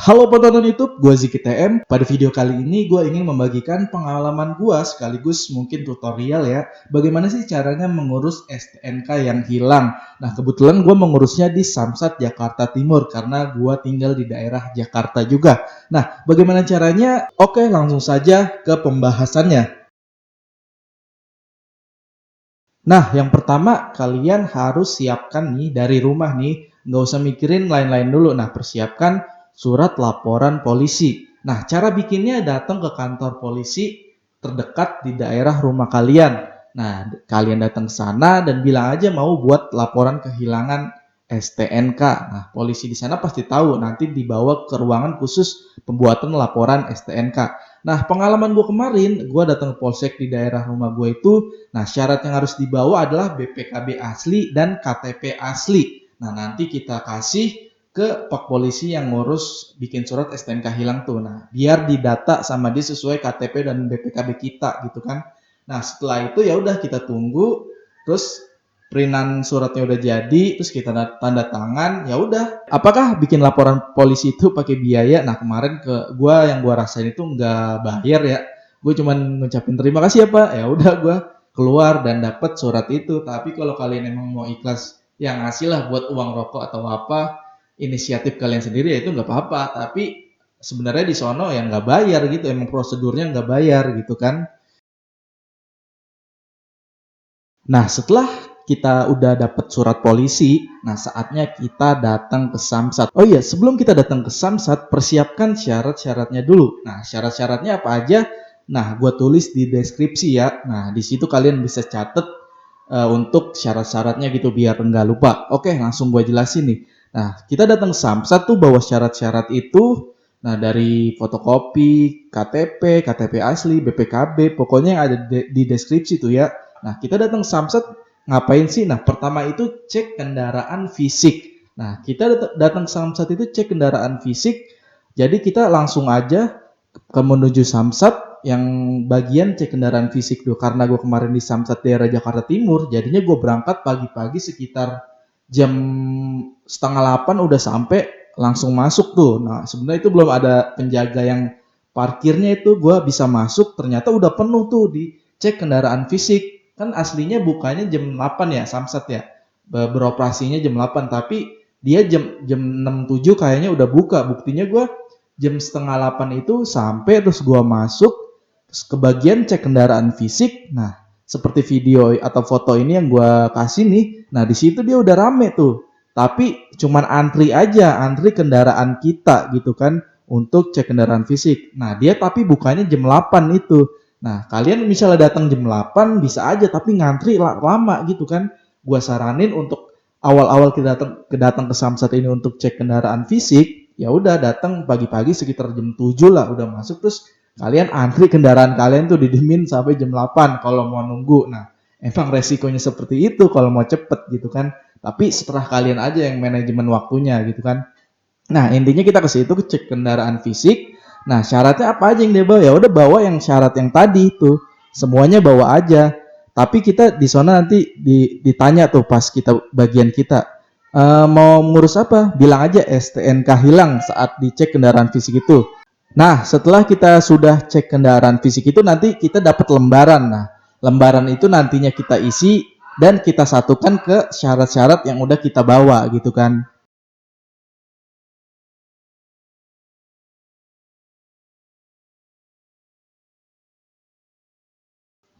Halo penonton YouTube, gue Ziki TM. Pada video kali ini gue ingin membagikan pengalaman gue sekaligus mungkin tutorial ya. Bagaimana sih caranya mengurus STNK yang hilang. Nah kebetulan gue mengurusnya di Samsat Jakarta Timur karena gue tinggal di daerah Jakarta juga. Nah bagaimana caranya? Oke langsung saja ke pembahasannya. Nah yang pertama kalian harus siapkan nih dari rumah nih. Nggak usah mikirin lain-lain dulu. Nah persiapkan surat laporan polisi. Nah, cara bikinnya datang ke kantor polisi terdekat di daerah rumah kalian. Nah, kalian datang ke sana dan bilang aja mau buat laporan kehilangan STNK. Nah, polisi di sana pasti tahu nanti dibawa ke ruangan khusus pembuatan laporan STNK. Nah, pengalaman gue kemarin, gue datang ke polsek di daerah rumah gue itu, nah syarat yang harus dibawa adalah BPKB asli dan KTP asli. Nah, nanti kita kasih ke Pak Polisi yang ngurus bikin surat STNK hilang tuh. Nah, biar didata sama dia sesuai KTP dan BPKB kita gitu kan. Nah, setelah itu ya udah kita tunggu, terus printan suratnya udah jadi, terus kita tanda tangan, ya udah. Apakah bikin laporan polisi itu pakai biaya? Nah, kemarin gua yang gua rasain itu nggak bayar ya. Gue cuman ngucapin terima kasih ya Pak. Ya udah gua keluar dan dapat surat itu. Tapi kalau kalian emang mau ikhlas yang ngasih lah buat uang rokok atau apa, inisiatif kalian sendiri ya itu nggak apa-apa, tapi sebenarnya di sono yang nggak bayar gitu, emang prosedurnya nggak bayar gitu kan. Nah setelah kita udah dapat surat polisi, nah saatnya kita datang ke Samsat. Oh iya, sebelum kita datang ke Samsat, persiapkan syarat-syaratnya dulu. Nah syarat-syaratnya apa aja? Nah gue tulis di deskripsi ya. Nah di situ kalian bisa catat untuk syarat-syaratnya gitu biar nggak lupa. Oke, langsung gue jelasin nih. Nah, kita datang Samsat tuh bawa syarat-syarat itu. Nah, dari fotokopi, KTP asli, BPKB, pokoknya yang ada di deskripsi tuh ya. Nah, kita datang Samsat ngapain sih? Nah, pertama itu cek kendaraan fisik. Nah, kita datang Samsat itu cek kendaraan fisik. Jadi kita langsung aja ke menuju Samsat yang bagian cek kendaraan fisik tuh, karena gue kemarin di Samsat daerah Jakarta Timur, jadinya gue berangkat pagi-pagi sekitar jam setengah 8 udah sampai langsung masuk tuh. Nah sebenarnya itu belum ada penjaga yang parkirnya, itu gue bisa masuk ternyata udah penuh tuh di cek kendaraan fisik. Kan aslinya bukanya jam 8 ya Samsat ya, beroperasinya jam 8 tapi dia jam 6.07 kayaknya udah buka. Buktinya gue jam setengah 8 itu sampai, terus gue masuk, terus ke bagian cek kendaraan fisik. Nah seperti video atau foto ini yang gue kasih nih, nah di situ dia udah rame tuh, tapi cuman antri aja, antri kendaraan kita gitu kan untuk cek kendaraan fisik. Nah dia tapi bukanya jam 8 itu. Nah kalian misalnya datang jam 8 bisa aja, tapi ngantri lama gitu kan. Gue saranin untuk awal-awal kita datang ke Samsat ini untuk cek kendaraan fisik, ya udah datang pagi-pagi sekitar jam 7 lah udah masuk, terus kalian antri kendaraan kalian tuh didemin sampai jam 8 kalau mau nunggu. Nah emang resikonya seperti itu kalau mau cepet gitu kan, tapi setelah kalian aja yang manajemen waktunya gitu kan. Nah intinya kita ke situ cek kendaraan fisik. Nah syaratnya apa aja yang dia bawa? Ya udah bawa yang syarat yang tadi tuh, semuanya bawa aja. Tapi kita di sana nanti ditanya tuh pas kita bagian kita, mau ngurus apa? Bilang aja STNK hilang saat dicek kendaraan fisik itu. Nah setelah kita sudah cek kendaraan fisik itu nanti kita dapat lembaran. Nah lembaran itu nantinya kita isi dan kita satukan ke syarat-syarat yang udah kita bawa gitu kan.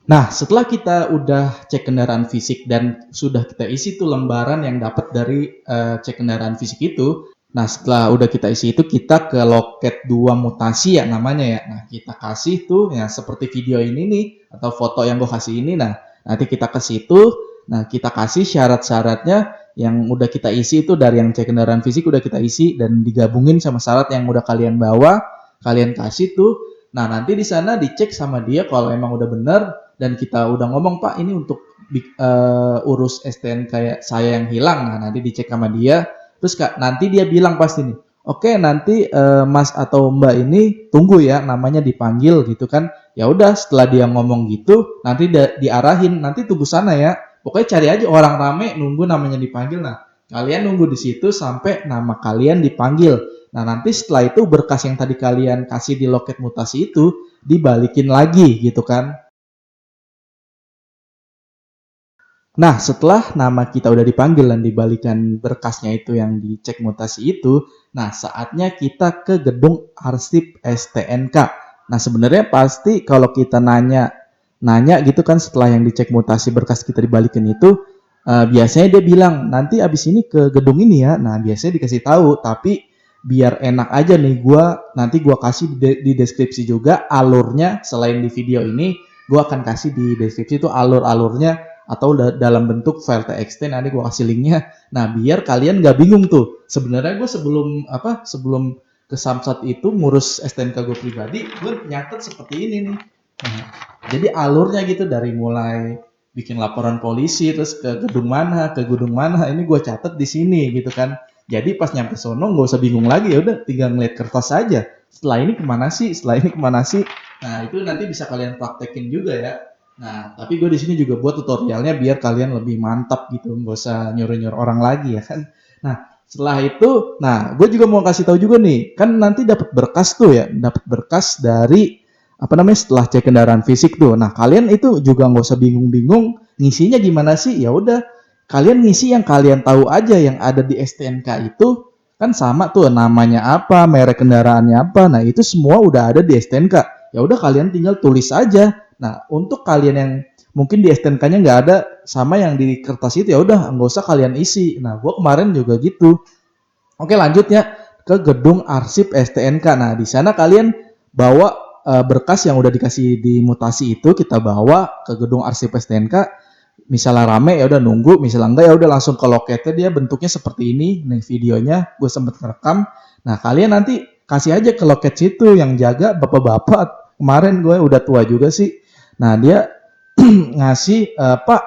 Nah, setelah kita udah cek kendaraan fisik dan sudah kita isi tuh lembaran yang dapat dari cek kendaraan fisik itu, nah setelah udah kita isi itu kita ke loket 2 mutasi ya namanya ya. Nah, kita kasih tuh ya seperti video ini nih atau foto yang gue kasih ini. Nah, nanti kita ke situ, nah kita kasih syarat-syaratnya yang udah kita isi itu dari yang cek kendaraan fisik udah kita isi dan digabungin sama syarat yang udah kalian bawa, kalian kasih tuh. Nah, nanti di sana dicek sama dia kalau emang udah bener dan kita udah ngomong Pak ini untuk urus STNK kayak saya yang hilang. Nah nanti dicek sama dia, terus nanti dia bilang pasti nih, oke nanti Mas atau Mbak ini tunggu ya namanya dipanggil gitu kan. Ya udah setelah dia ngomong gitu nanti diarahin, nanti tunggu sana ya, pokoknya cari aja orang rame nunggu namanya dipanggil. Nah kalian nunggu di situ sampai nama kalian dipanggil. Nah, nanti setelah itu berkas yang tadi kalian kasih di loket mutasi itu dibalikin lagi gitu kan. Nah, setelah nama kita udah dipanggil dan dibalikan berkasnya itu yang dicek mutasi itu, nah saatnya kita ke gedung arsip STNK. Nah, sebenarnya pasti kalau kita nanya gitu kan setelah yang dicek mutasi berkas kita dibalikin itu, biasanya dia bilang nanti abis ini ke gedung ini ya. Nah, biasanya dikasih tahu, tapi biar enak aja nih, nanti gua kasih di deskripsi juga alurnya. Selain di video ini, gua akan kasih di deskripsi itu alur-alurnya atau dalam bentuk file TXT. Nanti gue kasih linknya. Nah, biar kalian nggak bingung tuh. Sebenarnya gue sebelum ke Samsat itu ngurus STNK gue pribadi, gue nyatet seperti ini nih. Nah, jadi alurnya gitu dari mulai bikin laporan polisi terus ke gedung mana, ini gue catat di sini gitu kan. Jadi pas nyampe sono nggak usah bingung lagi, ya udah tinggal ngeliat kertas aja. Setelah ini kemana sih? Nah, itu nanti bisa kalian praktekin juga ya. Nah, tapi gue di sini juga buat tutorialnya biar kalian lebih mantap gitu, nggak usah nyuruh-nyuruh orang lagi ya kan. Nah, setelah itu, gue juga mau kasih tahu juga nih, kan nanti dapat berkas tuh ya, dapat berkas dari setelah cek kendaraan fisik tuh. Nah, kalian itu juga nggak usah bingung-bingung ngisinya gimana sih? Ya udah, kalian ngisi yang kalian tahu aja yang ada di STNK itu kan sama tuh namanya apa, merek kendaraannya apa. Nah, itu semua udah ada di STNK. Ya udah kalian tinggal tulis aja. Nah, untuk kalian yang mungkin di STNK-nya nggak ada sama yang di kertas itu, ya udah nggak usah kalian isi. Nah, gue kemarin juga gitu. Oke, lanjut ya ke gedung arsip STNK. Nah, di sana kalian bawa berkas yang udah dikasih di mutasi itu, kita bawa ke gedung arsip STNK. Misalnya rame ya udah nunggu, misalnya enggak ya udah langsung ke loketnya. Dia bentuknya seperti ini. Nih videonya gue sempet ngerekam. Nah, kalian nanti kasih aja ke loket situ, yang jaga bapak-bapak. Kemarin gue udah tua juga sih. Nah, dia ngasih, Pak,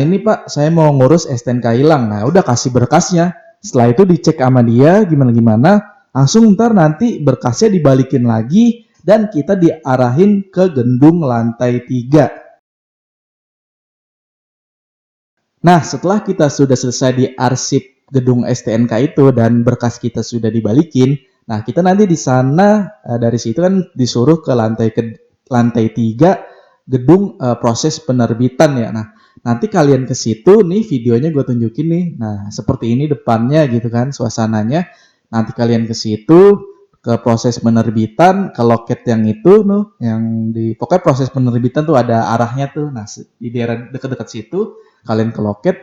ini Pak, saya mau ngurus STNK hilang. Nah, udah kasih berkasnya. Setelah itu dicek sama dia gimana-gimana, langsung ntar nanti berkasnya dibalikin lagi dan kita diarahin ke gedung lantai 3. Nah, setelah kita sudah selesai di arsip gedung STNK itu dan berkas kita sudah dibalikin, nah kita nanti di sana dari situ kan disuruh ke lantai 3 gedung proses penerbitan ya. Nah, nanti kalian ke situ nih videonya gue tunjukin nih. Nah, seperti ini depannya gitu kan suasananya. Nanti kalian ke situ ke proses penerbitan, ke loket yang itu tuh, yang di pokoknya proses penerbitan tuh ada arahnya tuh. Nah, di daerah dekat-dekat situ kalian ke loket,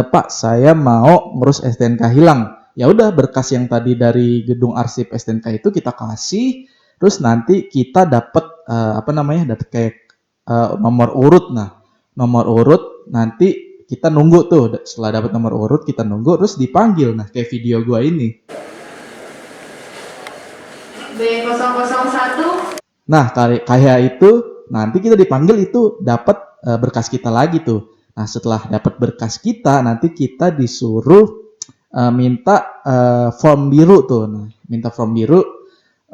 Pak, saya mau ngurus STNK hilang. Ya udah berkas yang tadi dari gedung arsip STNK itu kita kasih, terus nanti kita dapat dapat kayak nomor urut. Nah, nomor urut nanti kita nunggu tuh. Setelah dapat nomor urut kita nunggu terus dipanggil. Nah, kayak video gua ini. B001. Nah, kayak itu nanti kita dipanggil itu dapat berkas kita lagi tuh. Nah, setelah dapat berkas kita nanti kita disuruh minta form biru tuh. Nah, minta form biru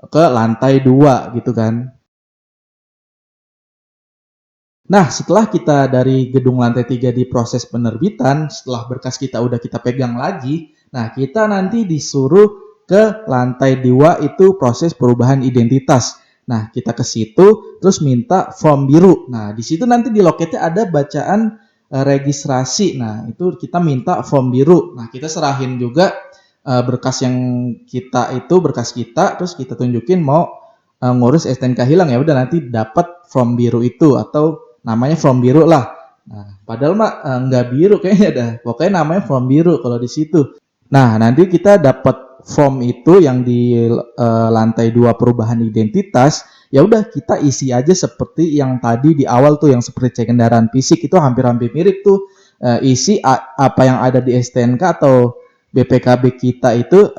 ke lantai 2 gitu kan. Nah, setelah kita dari gedung lantai 3 di proses penerbitan, setelah berkas kita udah kita pegang lagi, nah kita nanti disuruh ke lantai 2 itu proses perubahan identitas. Nah, kita ke situ terus minta form biru. Nah, di situ nanti di loketnya ada bacaan registrasi. Nah, itu kita minta form biru. Nah, kita serahin juga berkas yang berkas kita, terus kita tunjukin mau ngurus STNK hilang, ya udah nanti dapat form biru itu atau namanya form biru lah. Nah, padahal nggak biru kayaknya dah. Pokoknya namanya form biru kalau di situ. Nah, nanti kita dapat form itu yang di lantai 2 perubahan identitas. Ya udah kita isi aja seperti yang tadi di awal tuh, yang seperti cek kendaraan fisik itu hampir-hampir mirip tuh. Isi apa yang ada di STNK atau BPKB kita itu.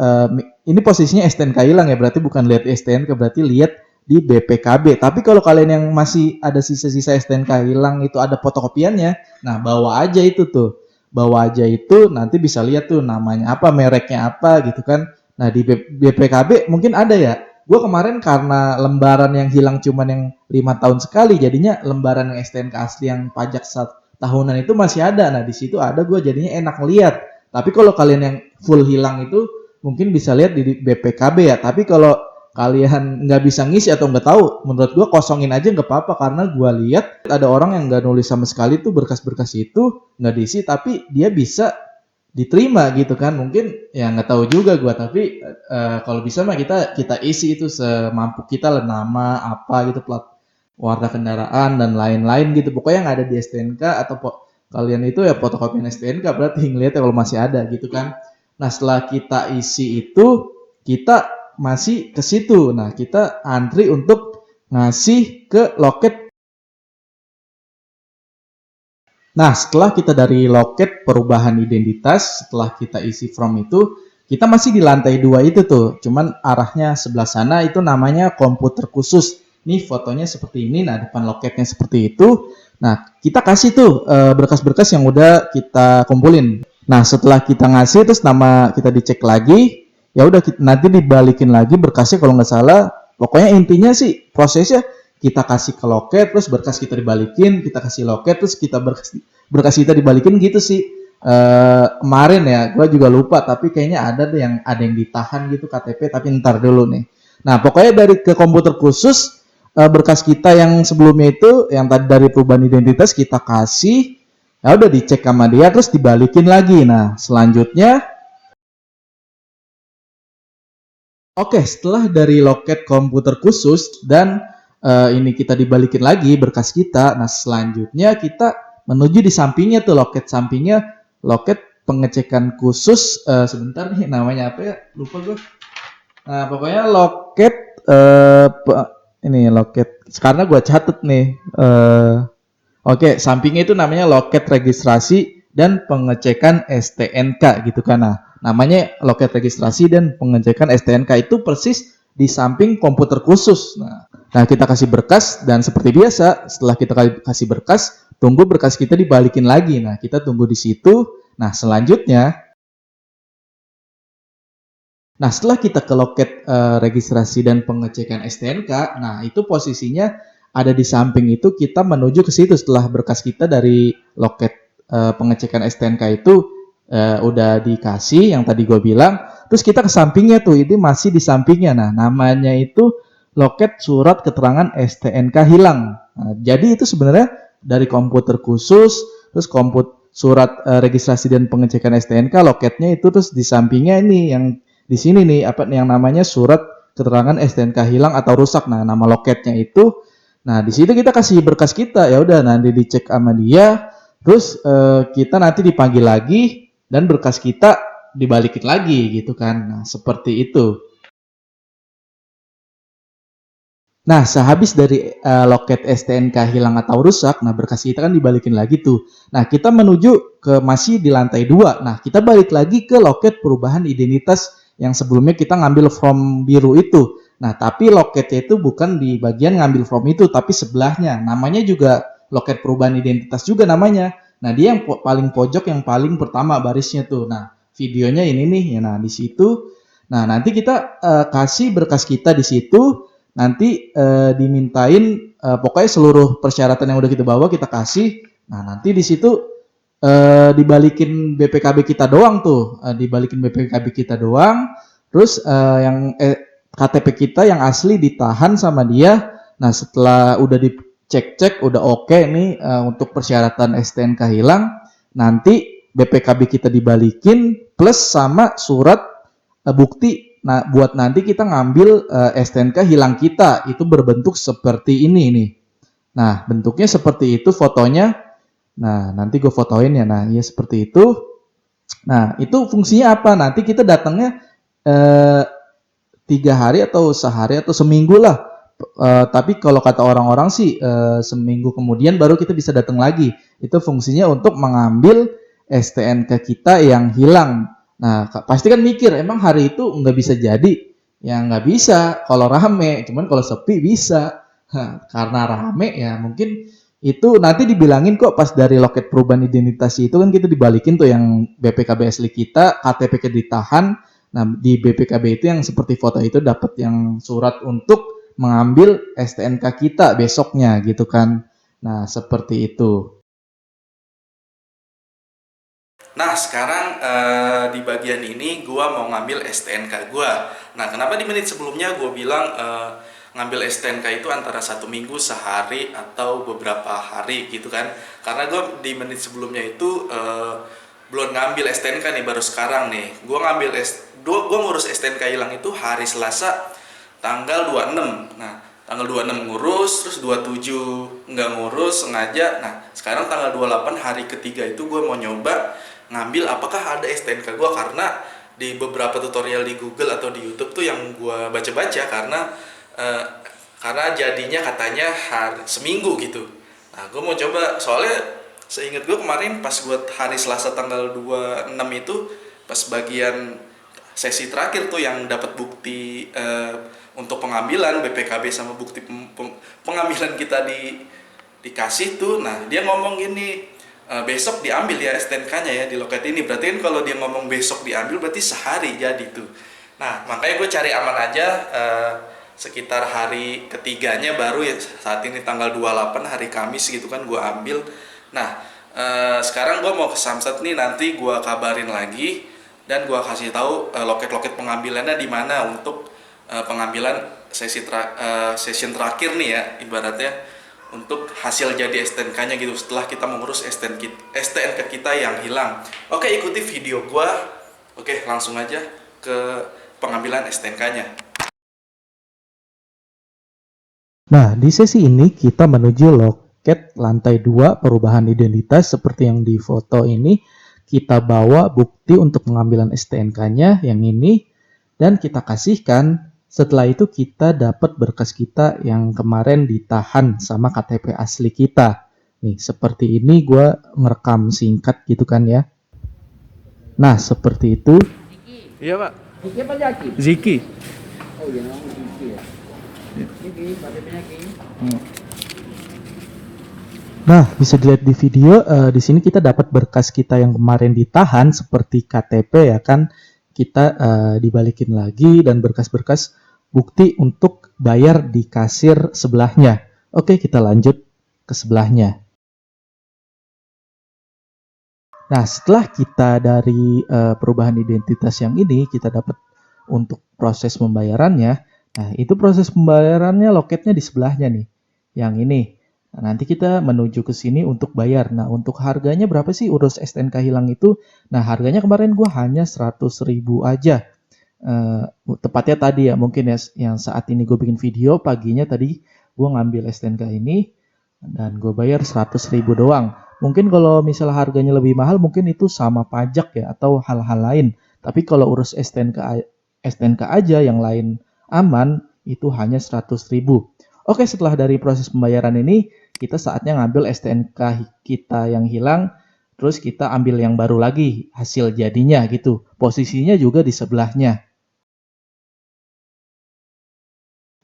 Ini posisinya STNK hilang ya, berarti bukan lihat STNK, berarti lihat di BPKB. Tapi kalau kalian yang masih ada sisa-sisa STNK hilang itu ada fotokopiannya, nah bawa aja itu tuh. Bawa aja itu, nanti bisa lihat tuh namanya apa, mereknya apa gitu kan. Nah, di BPKB mungkin ada ya. Gue kemarin karena lembaran yang hilang cuman yang 5 tahun sekali, jadinya lembaran yang STNK asli yang pajak tahunan itu masih ada. Nah, di situ ada, gue jadinya enak lihat. Tapi kalau kalian yang full hilang itu mungkin bisa lihat di BPKB ya. Tapi kalau kalian nggak bisa ngisi atau nggak tahu, menurut gua kosongin aja nggak apa-apa, karena gua lihat ada orang yang nggak nulis sama sekali tuh, berkas-berkas itu nggak diisi tapi dia bisa diterima gitu kan. Mungkin ya nggak tahu juga gua, tapi kalau bisa mah kita isi itu semampu kita lah, nama apa gitu, plat, warna kendaraan dan lain-lain gitu, pokoknya yang ada di STNK atau kalian itu ya fotokopian STNK berarti ngeliat ya kalau masih ada gitu kan. Nah setelah kita isi itu, kita masih ke situ, nah kita antri untuk ngasih ke loket. Nah, setelah kita dari loket perubahan identitas, setelah kita isi form itu, kita masih di lantai 2 itu tuh. Cuman arahnya sebelah sana itu namanya komputer khusus. Nih fotonya seperti ini, nah depan loketnya seperti itu. Nah, kita kasih tuh berkas-berkas yang udah kita kumpulin. Nah, setelah kita ngasih terus nama kita dicek lagi, ya udah nanti dibalikin lagi berkasnya kalau nggak salah. Pokoknya intinya sih prosesnya kita kasih ke loket, terus berkas kita dibalikin, kita kasih loket, terus kita berkas kita dibalikin gitu sih. Kemarin ya, gue juga lupa, tapi kayaknya ada yang ditahan gitu KTP, tapi ntar dulu nih. Nah, pokoknya dari ke komputer khusus, berkas kita yang sebelumnya itu, yang tadi dari perubahan identitas kita kasih, ya udah dicek sama dia, terus dibalikin lagi. Nah, selanjutnya, oke, setelah dari loket komputer khusus dan ini kita dibalikin lagi berkas kita. Nah, selanjutnya kita menuju di sampingnya tuh, loket sampingnya, loket pengecekan khusus. Sebentar nih, namanya apa ya? Lupa gue. Nah, pokoknya loket ini loket. Karena gue catet nih. Oke, sampingnya itu namanya loket registrasi dan pengecekan STNK gitu kan. Nah, namanya loket registrasi dan pengecekan STNK itu persis di samping komputer khusus. Nah, kita kasih berkas dan seperti biasa, setelah kita kasih berkas, tunggu berkas kita dibalikin lagi. Nah, kita tunggu di situ. Nah, selanjutnya, nah setelah kita ke loket registrasi dan pengecekan STNK, nah itu posisinya ada di samping itu, kita menuju ke situ setelah berkas kita dari loket pengecekan STNK itu udah dikasih yang tadi gue bilang, terus kita ke sampingnya tuh, ini masih di sampingnya. Nah, namanya itu loket surat keterangan STNK hilang. Nah, jadi itu sebenarnya dari komputer khusus, terus surat registrasi dan pengecekan STNK, loketnya itu terus di sampingnya ini yang di sini nih apa yang namanya surat keterangan STNK hilang atau rusak. Nah, nama loketnya itu. Nah, di situ kita kasih berkas kita, ya udah nanti dicek sama dia. Terus kita nanti dipanggil lagi dan berkas kita dibalikin lagi gitu kan. Nah, seperti itu. Nah, sehabis dari loket STNK hilang atau rusak, nah berkas kita kan dibalikin lagi tuh. Nah, kita menuju ke masih di lantai 2. Nah, kita balik lagi ke loket perubahan identitas yang sebelumnya kita ngambil form biru itu. Nah, tapi loketnya itu bukan di bagian ngambil form itu, tapi sebelahnya. Namanya juga loket perubahan identitas juga namanya. Nah, dia yang paling pojok, yang paling pertama barisnya tuh. Nah, videonya ini nih. Ya, nah, di situ. Nah, nanti kita kasih berkas kita di situ. Nanti dimintain pokoknya seluruh persyaratan yang udah kita bawa kita kasih. Nah, nanti di situ dibalikin BPKB kita doang tuh, dibalikin BPKB kita doang. Terus yang KTP kita yang asli ditahan sama dia. Nah, setelah udah dicek-cek udah oke nih untuk persyaratan STNK hilang, nanti BPKB kita dibalikin plus sama surat bukti. Nah, buat nanti kita ngambil STNK hilang kita, itu berbentuk seperti ini nih. Nah, bentuknya seperti itu fotonya. Nah, nanti gue fotoin ya. Nah, ya seperti itu. Nah, itu fungsinya apa? Nanti kita datangnya 3 hari atau sehari atau seminggu lah. Tapi kalau kata orang-orang sih seminggu kemudian baru kita bisa datang lagi. Itu fungsinya untuk mengambil STNK kita yang hilang. Nah, pasti kan mikir, emang hari itu nggak bisa jadi? Ya nggak bisa kalau rame, cuman kalau sepi bisa. Karena rame ya mungkin itu nanti dibilangin kok pas dari loket perubahan identitas itu kan kita dibalikin tuh yang BPKB asli kita, KTP kita ditahan. Nah, di BPKB itu yang seperti foto itu dapat yang surat untuk mengambil STNK kita besoknya gitu kan. Nah, seperti itu. Nah, sekarang di bagian ini gua mau ngambil STNK gua. Nah, kenapa di menit sebelumnya gua bilang ngambil STNK itu antara 1 minggu, sehari, atau beberapa hari gitu kan? Karena gua di menit sebelumnya itu belum ngambil STNK nih, baru sekarang nih. Gua ngurus STNK hilang itu hari Selasa tanggal 26. Nah, tanggal 26 ngurus, terus 27 nggak ngurus sengaja. Nah, sekarang tanggal 28 hari ketiga itu gue mau nyoba ngambil apakah ada STNK gue, karena di beberapa tutorial di Google atau di YouTube tuh yang gue baca-baca, eh, karena jadinya katanya seminggu gitu. Nah, gue mau coba, soalnya seingat gue kemarin pas gue hari Selasa tanggal 26 itu pas bagian sesi terakhir tuh yang dapat bukti untuk pengambilan BPKB sama bukti pengambilan kita dikasih tuh. Nah, dia ngomong gini, besok diambil ya STNK-nya ya di loket ini. Berarti kan kalau dia ngomong besok diambil berarti sehari jadi tuh. Nah, makanya gue cari aman aja, sekitar hari ketiganya baru ya, saat ini tanggal 28 hari Kamis gitu kan gue ambil. Nah, sekarang gue mau ke Samsat nih, nanti gue kabarin lagi dan gue kasih tahu loket-loket pengambilannya di mana untuk pengambilan session terakhir nih ya ibaratnya, untuk hasil jadi STNK-nya gitu setelah kita mengurus STNK kita yang hilang. Oke, ikuti video gua. Oke, langsung aja ke pengambilan STNK-nya. Nah, di sesi ini kita menuju loket lantai 2 perubahan identitas seperti yang di foto ini. Kita bawa bukti untuk pengambilan STNK-nya yang ini dan kita kasihkan. Setelah itu kita dapat berkas kita yang kemarin ditahan sama KTP asli kita. Nih, seperti ini gue ngerekam singkat gitu kan ya. Nah, seperti itu. Iya, Pak. Ziki apa Jaki? Ziki. Oh iya, namanya Ziki ya. Ziki, KTP-nya Ki. Nah, bisa dilihat di video, di sini kita dapat berkas kita yang kemarin ditahan seperti KTP ya kan. Kita dibalikin lagi dan berkas-berkas bukti untuk bayar di kasir sebelahnya. Oke, kita lanjut ke sebelahnya. Nah, setelah kita dari perubahan identitas yang ini, kita dapat untuk proses pembayarannya. Nah, itu proses pembayarannya loketnya di sebelahnya nih, yang ini. Nah, nanti kita menuju ke sini untuk bayar. Nah, untuk harganya berapa sih urus STNK hilang itu? Nah, harganya kemarin gua hanya 100.000 aja. Tepatnya tadi ya, mungkin ya yang saat ini gue bikin video, paginya tadi gue ngambil STNK ini dan gue bayar 100.000 doang. Mungkin kalau misalnya harganya lebih mahal mungkin itu sama pajak ya atau hal-hal lain. Tapi kalau urus STNK aja yang lain aman, itu hanya 100.000. Oke, setelah dari proses pembayaran ini, kita saatnya ngambil STNK kita yang hilang, terus kita ambil yang baru lagi, hasil jadinya gitu. Posisinya juga di sebelahnya.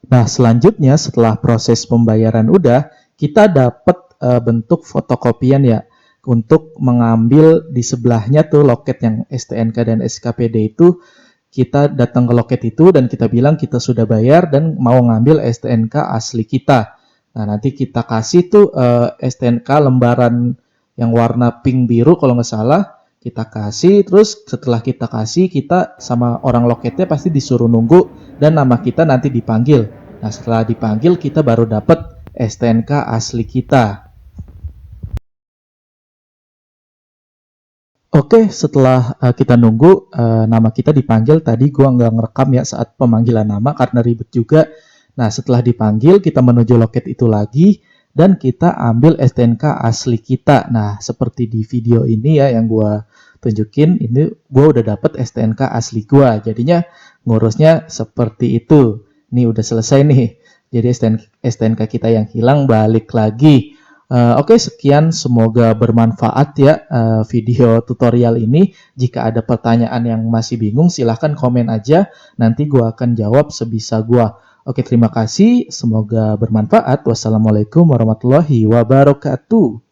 Nah, selanjutnya setelah proses pembayaran udah, kita dapat bentuk fotokopian ya. Untuk mengambil di sebelahnya tuh loket yang STNK dan SKPD itu, kita datang ke loket itu dan kita bilang kita sudah bayar dan mau ngambil STNK asli kita. Nah, nanti kita kasih tuh STNK lembaran yang warna pink biru kalau nggak salah. Kita kasih, terus setelah kita kasih, kita sama orang loketnya pasti disuruh nunggu dan nama kita nanti dipanggil. Nah, setelah dipanggil kita baru dapat STNK asli kita. Oke, setelah kita nunggu nama kita dipanggil, tadi gua nggak ngerekam ya saat pemanggilan nama karena ribet juga. Nah, setelah dipanggil kita menuju loket itu lagi dan kita ambil STNK asli kita. Nah, seperti di video ini ya yang gua tunjukin, ini gua udah dapet STNK asli gua. Jadinya ngurusnya seperti itu. Ini udah selesai nih. Jadi STNK kita yang hilang balik lagi. Oke, sekian, semoga bermanfaat ya video tutorial ini. Jika ada pertanyaan yang masih bingung, silahkan komen aja. Nanti gua akan jawab sebisa gua. Oke, terima kasih. Semoga bermanfaat. Wassalamualaikum warahmatullahi wabarakatuh.